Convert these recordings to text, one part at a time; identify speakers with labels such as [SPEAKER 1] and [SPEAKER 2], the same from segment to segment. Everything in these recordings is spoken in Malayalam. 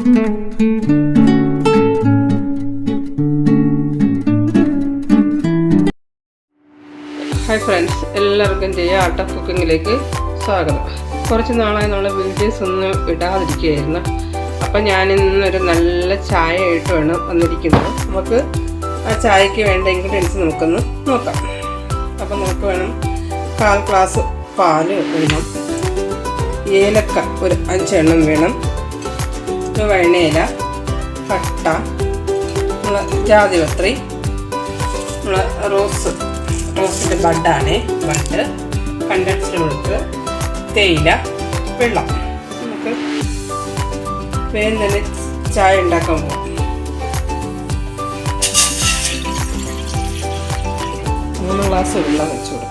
[SPEAKER 1] ഹായ് ഫ്രണ്ട്സ്, എല്ലാവർക്കും ജയ ആർട്ട് ഓഫ് കുക്കിങ്ങിലേക്ക് സ്വാഗതം. കുറച്ച് നാളായി നമ്മൾ വീഡിയോസ് ഒന്നും ഇടാതിരിക്കുകയായിരുന്നു. അപ്പം ഞാനിന്നൊരു നല്ല ചായ ആയിട്ടാണ് വന്നിരിക്കുന്നത്. നമുക്ക് ആ ചായക്ക് വേണ്ട ഇൻഗ്രീഡിയൻസ് നമുക്കൊന്ന് നോക്കാം. അപ്പം നമുക്ക് വേണം 1/4 ഗ്ലാസ് പാല് വേണം, ഏലക്ക ഒരു 5 എണ്ണം വേണം, വഴനയില, പട്ട, ജാതിപത്രി, റോസിൻ്റെ ബഡാണ്, ബഡ്, കണ്ടൻസ്ഡ് മിൽക്ക്, തേയില, വെള്ളം. നമുക്ക് വേഗം തന്നെ ചായ ഉണ്ടാക്കാൻ പോകും. 3 ഗ്ലാസ് വെള്ളം വെച്ച് കൊടുക്കും.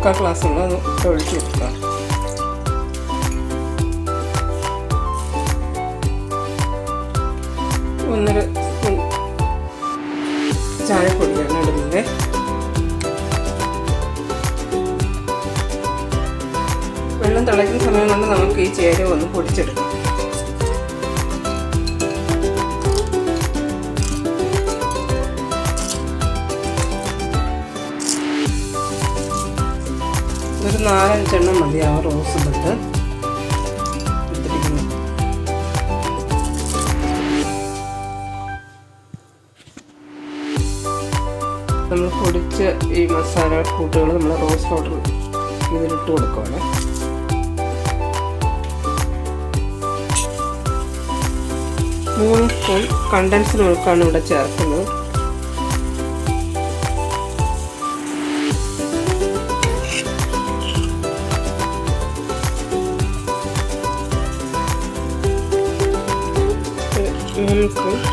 [SPEAKER 1] മുക്കാൽ ഗ്ലാസ് വെള്ളം ഒഴിച്ച് കൊടുക്കുക. ഒന്നര സ്പൂൺ ചായപ്പൊടിയാണ് ഇടുന്നത്. വെള്ളം തിളയ്ക്കുന്ന സമയം കൊണ്ട് നമുക്ക് ഈ ചേരുവ ഒന്ന് പൊടിച്ചെടുക്കാം. ഒരു 4-5 എണ്ണം മതിയാവും റോസ് ബഡ്. നമ്മൾ പൊടിച്ച ഈ മസാല കൂട്ടുകൾ നമ്മൾ റോസ് പൗഡർ ഇതിലിട്ട് കൊടുക്കുകയാണ്. മൂന്ന് സ്പൂൺ കണ്ടൻസ്ഡ് മിൽക്കാണ് ഇവിടെ ചേർക്കുന്നത്.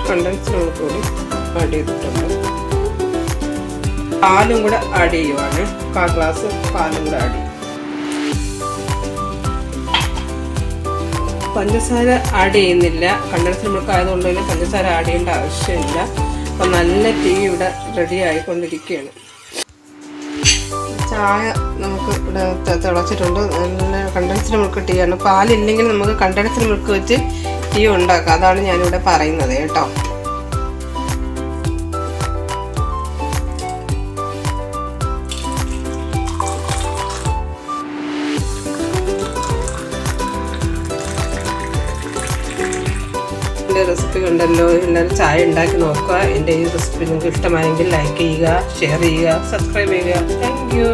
[SPEAKER 1] കണ്ടൻസ്ഡ് മിൽക്ക് കൂടി ആഡ് ചെയ്തിട്ടുണ്ട്. പാലും കൂടെ ആഡ് ചെയ്യുവാണ്. 1/4 ഗ്ലാസ് പാലും കൂടെ ആഡ് ചെയ്യും. പഞ്ചസാര ആഡ് ചെയ്യുന്നില്ല, കണ്ടൻസ്ഡ് മിൽക്ക് ആയതുകൊണ്ട് തന്നെ പഞ്ചസാര ആഡ് ചെയ്യേണ്ട ആവശ്യമില്ല. അപ്പം നല്ല ടീ ഇവിടെ റെഡി ആയിക്കൊണ്ടിരിക്കുകയാണ്. ചായ നമുക്ക് ഇവിടെ തിളച്ചിട്ടുണ്ട്. നല്ല കണ്ടൻസ്ഡ് മിൽക്ക് ടീ ആണ്. പാലില്ലെങ്കിൽ നമുക്ക് കണ്ടൻസ്ഡ് മിൽക്ക് വെച്ച് ടീ ഉണ്ടാക്കാം. അതാണ് ഞാനിവിടെ പറയുന്നത് കേട്ടോ. എൻ്റെ റെസിപ്പി കണ്ടല്ലോ, എല്ലാവരും ചായ ഉണ്ടാക്കി നോക്കുക. എൻ്റെ ഈ റെസിപ്പി നിങ്ങൾക്ക് ഇഷ്ടമായെങ്കിൽ ലൈക്ക് ചെയ്യുക, ഷെയർ ചെയ്യുക, സബ്സ്ക്രൈബ് ചെയ്യുക. Thank you.